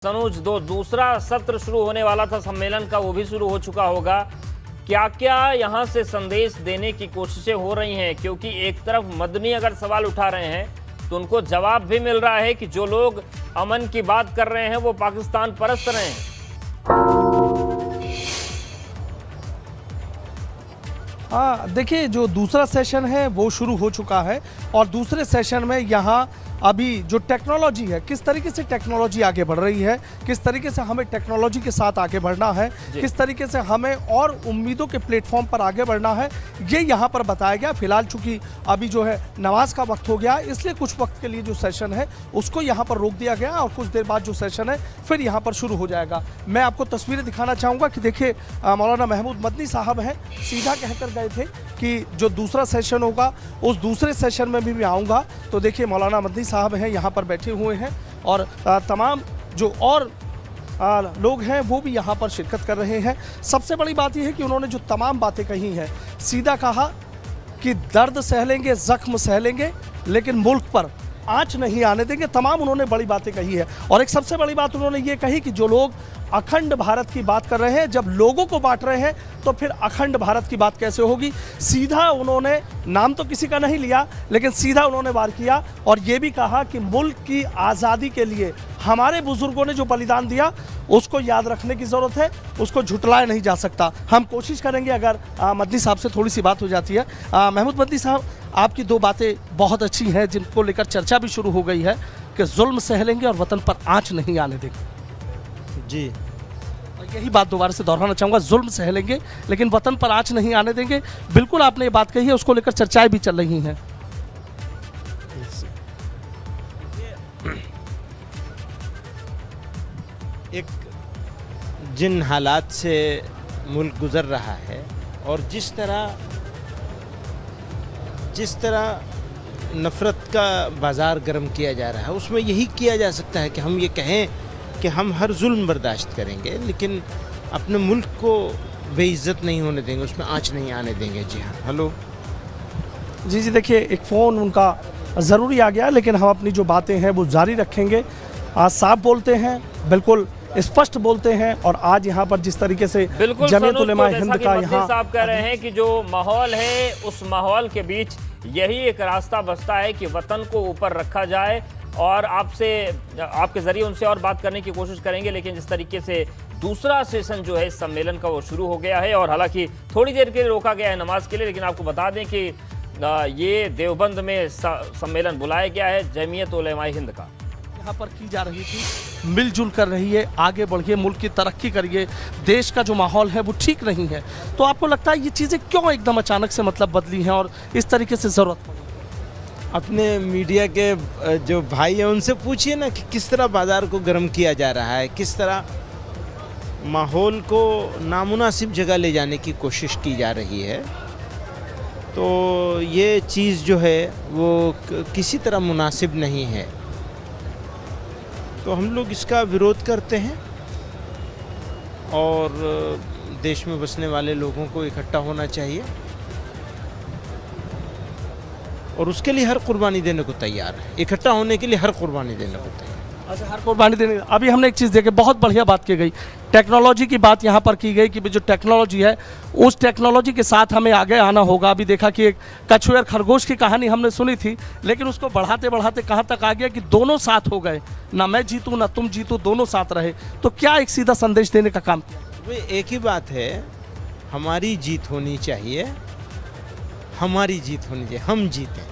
सनोज, दूसरा सत्र शुरू होने वाला था सम्मेलन का, वो भी शुरू हो चुका होगा। क्या क्या यहां से संदेश देने की कोशिशें हो रही हैं? क्योंकि एक तरफ मदनी अगर सवाल उठा रहे हैं तो उनको जवाब भी मिल रहा है कि जो लोग अमन की बात कर रहे हैं वो पाकिस्तान परस्त रहे हैं। देखिए, जो दूसरा सेशन है वो शुरू हो चुका है और दूसरे सेशन में यहाँ अभी जो टेक्नोलॉजी है, किस तरीके से टेक्नोलॉजी आगे बढ़ रही है, किस तरीके से हमें टेक्नोलॉजी के साथ आगे बढ़ना है, किस तरीके से हमें और उम्मीदों के प्लेटफॉर्म पर आगे बढ़ना है, ये यहाँ पर बताया गया। फिलहाल चूंकि अभी जो है नमाज का वक्त हो गया, इसलिए कुछ वक्त के लिए जो सेशन है उसको यहाँ पर रोक दिया गया और कुछ देर बाद जो सेशन है फिर यहाँ पर शुरू हो जाएगा। मैं आपको तस्वीरें दिखाना चाहूँगा कि देखिए, मौलाना महमूद मदनी साहब हैं, सीधा कहकर गए थे कि जो दूसरा सेशन होगा उस दूसरे सेशन में भी मैं आऊँगा। तो देखिए, मौलाना मदनी साहब हैं यहाँ पर बैठे हुए हैं और तमाम जो और लोग हैं वो भी यहाँ पर शिरकत कर रहे हैं। सबसे बड़ी बात यह है कि उन्होंने जो तमाम बातें कही हैं, सीधा कहा कि दर्द सह लेंगे, जख्म सह लेंगे, लेकिन मुल्क पर आंच नहीं आने देंगे। तमाम उन्होंने बड़ी बातें कही है और एक सबसे बड़ी बात उन्होंने ये कही कि जो लोग अखंड भारत की बात कर रहे हैं, जब लोगों को बांट रहे हैं तो फिर अखंड भारत की बात कैसे होगी। सीधा उन्होंने नाम तो किसी का नहीं लिया, लेकिन सीधा उन्होंने वार किया और ये भी कहा कि मुल्क की आज़ादी के लिए हमारे बुजुर्गों ने जो बलिदान दिया उसको याद रखने की ज़रूरत है, उसको झुटलाया नहीं जा सकता। हम कोशिश करेंगे अगर मदनी साहब से थोड़ी सी बात हो जाती है। महमूद मदनी साहब, आपकी दो बातें बहुत अच्छी हैं जिनको लेकर चर्चा भी शुरू हो गई है कि जुल्म सह लेंगे और वतन पर आँच नहीं आने देंगे। जी, और यही बात दोबारा से दोहराना चाहूँगा, जुल्म सह लेंगे लेकिन वतन पर आँच नहीं आने देंगे। बिल्कुल आपने ये बात कही है, उसको लेकर चर्चाएं भी चल रही हैं। एक जिन हालात से मुल्क गुज़र रहा है और जिस तरह नफ़रत का बाज़ार गर्म किया जा रहा है, उसमें यही किया जा सकता है कि हम ये कहें कि हम हर जुल्म बर्दाश्त करेंगे लेकिन अपने मुल्क को बेइज्जत नहीं होने देंगे, उसमें आँच नहीं आने देंगे। जी हाँ, हेलो जी जी, देखिए, एक फ़ोन उनका ज़रूरी आ गया, लेकिन हम अपनी जो बातें हैं वो जारी रखेंगे। आज साफ बोलते हैं, बिल्कुल स्पष्ट बोलते हैं और आज यहाँ पर जिस तरीके से जमीयत उलेमा हिंद का यहाँ साहब कह रहे हैं कि जो माहौल है उस माहौल के बीच यही एक रास्ता बचता है कि वतन को ऊपर रखा जाए और आपके जरिए उनसे और बात करने की कोशिश करेंगे। लेकिन जिस तरीके से दूसरा सेशन जो है इस सम्मेलन का वो शुरू हो गया है और हालांकि थोड़ी देर के लिए रोका गया है नमाज के लिए, लेकिन आपको बता दें कि ये देवबंद में सम्मेलन बुलाया गया है जमीयत उलेमा हिंद का। यहाँ पर की जा रही थी, मिलजुल कर रही है, आगे बढ़िए, मुल्क की तरक्की करिए, देश का जो माहौल है वो ठीक नहीं है। तो आपको लगता है ये चीज़ें क्यों एकदम अचानक से मतलब बदली हैं और इस तरीके से ज़रूरत पड़ी? अपने मीडिया के जो भाई हैं उनसे पूछिए ना कि किस तरह बाज़ार को गर्म किया जा रहा है, किस तरह माहौल को नामुनासिब जगह ले जाने की कोशिश की जा रही है। तो ये चीज़ जो है वो किसी तरह मुनासिब नहीं है, तो हम लोग इसका विरोध करते हैं और देश में बसने वाले लोगों को इकट्ठा होना चाहिए और उसके लिए हर कुर्बानी देने को तैयार है, इकट्ठा होने के लिए हर कुर्बानी देने को तैयार। अच्छा, हर कुर्बानी देने। अभी हमने एक चीज़ देखी, बहुत बढ़िया बात की गई, टेक्नोलॉजी की बात यहाँ पर की गई कि जो टेक्नोलॉजी है उस टेक्नोलॉजी के साथ हमें आगे आना होगा। अभी देखा कि एक कछुए और खरगोश की कहानी हमने सुनी थी, लेकिन उसको बढ़ाते बढ़ाते कहाँ तक आ गया कि दोनों साथ हो गए, ना मैं जीतूँ ना तुम जीतो, दोनों साथ रहे। तो क्या एक सीधा संदेश देने का काम किया? एक ही बात है, हमारी जीत होनी चाहिए, हमारी जीत होनी चाहिए, हम जीतें।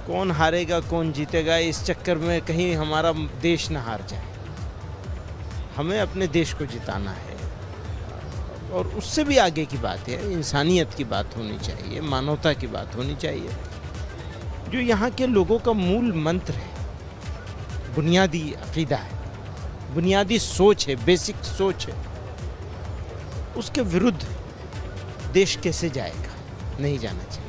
कौन हारेगा कौन जीतेगा इस चक्कर में कहीं हमारा देश न हार जाए। हमें अपने देश को जिताना है और उससे भी आगे की बात है, इंसानियत की बात होनी चाहिए, मानवता की बात होनी चाहिए। जो यहाँ के लोगों का मूल मंत्र है, बुनियादी अकीदा है, बुनियादी सोच है, बेसिक सोच है, उसके विरुद्ध देश कैसे जाएगा? नहीं जाना चाहिए।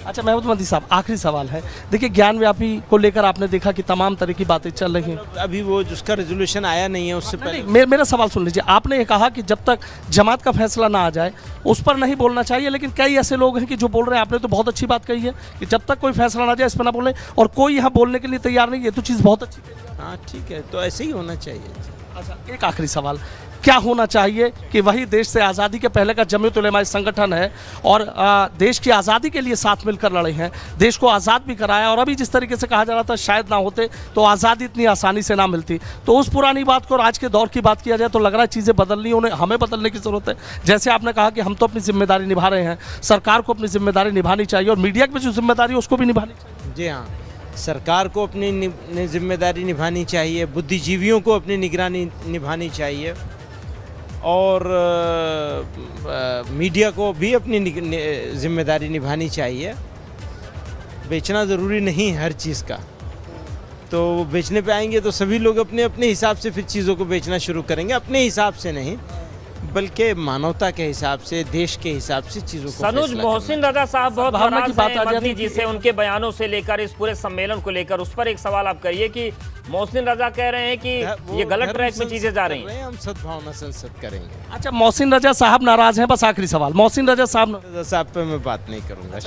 अच्छा महमूद मदनी साहब, आखिरी सवाल है, देखिए ज्ञान व्यापी को लेकर आपने देखा कि तमाम तरह की बातें चल रही हैं। अभी वो जिसका रेजोल्यूशन आया नहीं है उससे पहले मेरा सवाल सुन लीजिए, आपने ये कहा कि जब तक जमात का फैसला ना आ जाए उस पर नहीं बोलना चाहिए, लेकिन कई ऐसे लोग हैं कि जो बोल रहे हैं, आपने तो बहुत अच्छी बात कही है कि जब तक कोई फैसला ना जाए इस पर ना बोले, और कोई यहाँ बोलने के लिए तैयार नहीं, ये तो चीज़ बहुत अच्छी है। हाँ ठीक है, तो ऐसे ही होना चाहिए। अच्छा, एक आखिरी सवाल, क्या होना चाहिए कि वही देश से आज़ादी के पहले का जमीयत उलेमा संगठन है और देश की आज़ादी के लिए साथ मिलकर लड़े हैं, देश को आज़ाद भी कराया, और अभी जिस तरीके से कहा जा रहा था शायद ना होते तो आज़ादी इतनी आसानी से ना मिलती, तो उस पुरानी बात को और आज के दौर की बात किया जाए तो लग रहा है चीज़ें बदलनी, उन्हें हमें बदलने की ज़रूरत है। जैसे आपने कहा कि हम तो अपनी जिम्मेदारी निभा रहे हैं, सरकार को अपनी जिम्मेदारी निभानी चाहिए और मीडिया की जो जिम्मेदारी है उसको भी निभानी चाहिए। जी हाँ, सरकार को अपनी जिम्मेदारी निभानी चाहिए, बुद्धिजीवियों को अपनी निगरानी निभानी चाहिए, और मीडिया को भी अपनी जिम्मेदारी निभानी चाहिए। बेचना ज़रूरी नहीं है हर चीज़ का, तो बेचने पे आएंगे तो सभी लोग अपने अपने हिसाब से फिर चीज़ों को बेचना शुरू करेंगे, अपने हिसाब से नहीं बल्कि मानवता के हिसाब से, देश के हिसाब से चीज़ों को। सनूज मोहसिन रजा साहब बहुत भावना की बात आ नाराज जाती हैं जी से, उनके बयानों से लेकर इस पूरे सम्मेलन को लेकर, उस पर एक सवाल आप करिए कि मोहसिन रजा कह रहे हैं कि ये गलत ट्रैक में चीजें जा रही हैं। हम सद्भावना संसद करेंगे। अच्छा, मोहसिन रजा साहब नाराज हैं, बस आखिरी सवाल, मोहसिन रजा साहब पे मैं बात नहीं करूँगा।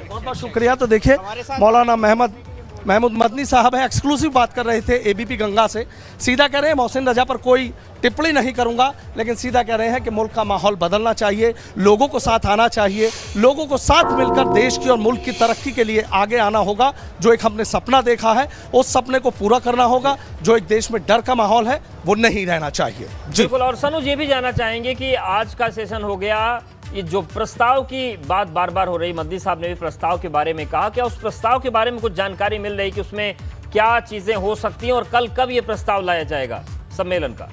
बहुत बहुत शुक्रिया। तो देखिए मौलाना महमूद मदनी साहब है, एक्सक्लूसिव बात कर रहे थे एबीपी गंगा से, सीधा कह रहे हैं मोहसिन रजा पर कोई टिप्पणी नहीं करूंगा, लेकिन सीधा कह रहे हैं कि मुल्क का माहौल बदलना चाहिए, लोगों को साथ आना चाहिए, लोगों को साथ मिलकर देश की और मुल्क की तरक्की के लिए आगे आना होगा। जो एक हमने सपना देखा है उस सपने को पूरा करना होगा, जो एक देश में डर का माहौल है वो नहीं रहना चाहिए। बिल्कुल। और सनूज ये भी जानना चाहेंगे कि आज का सेशन हो गया, ये जो प्रस्ताव की बात बार बार हो रही, मदनी साहब ने भी प्रस्ताव के बारे में कहा, क्या उस प्रस्ताव के बारे में कुछ जानकारी मिल रही कि उसमें क्या चीजें हो सकती हैं और कल कब ये प्रस्ताव लाया जाएगा सम्मेलन का?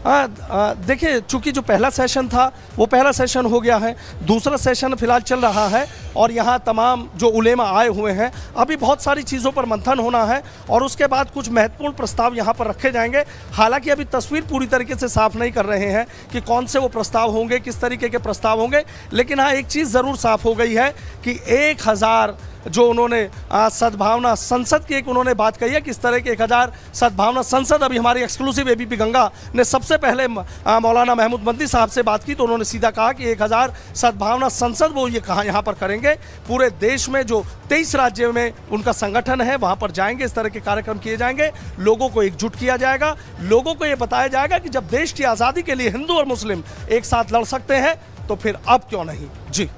देखिए, चूंकि जो पहला सेशन था वो पहला सेशन हो गया है, दूसरा सेशन फिलहाल चल रहा है और यहाँ तमाम जो उलेमा आए हुए हैं, अभी बहुत सारी चीज़ों पर मंथन होना है और उसके बाद कुछ महत्वपूर्ण प्रस्ताव यहाँ पर रखे जाएंगे। हालांकि अभी तस्वीर पूरी तरीके से साफ नहीं कर रहे हैं कि कौन से वो प्रस्ताव होंगे, किस तरीके के प्रस्ताव होंगे, लेकिन हाँ एक चीज़ ज़रूर साफ हो गई है कि 1000 जो उन्होंने सद्भावना संसद की एक उन्होंने बात कही है, किस तरह के 1000 सद्भावना संसद, अभी हमारी एक्सक्लूसिव एबीपी गंगा ने सबसे पहले मौलाना महमूद मदनी साहब से बात की तो उन्होंने सीधा कहा कि 1000 सद्भावना संसद वो ये कहा यहाँ पर करेंगे, पूरे देश में जो 23 राज्यों में उनका संगठन है वहाँ पर जाएंगे, इस तरह के कार्यक्रम किए जाएंगे, लोगों को एकजुट किया जाएगा, लोगों को ये बताया जाएगा कि जब देश की आज़ादी के लिए हिंदू और मुस्लिम एक साथ लड़ सकते हैं तो फिर अब क्यों नहीं। जी।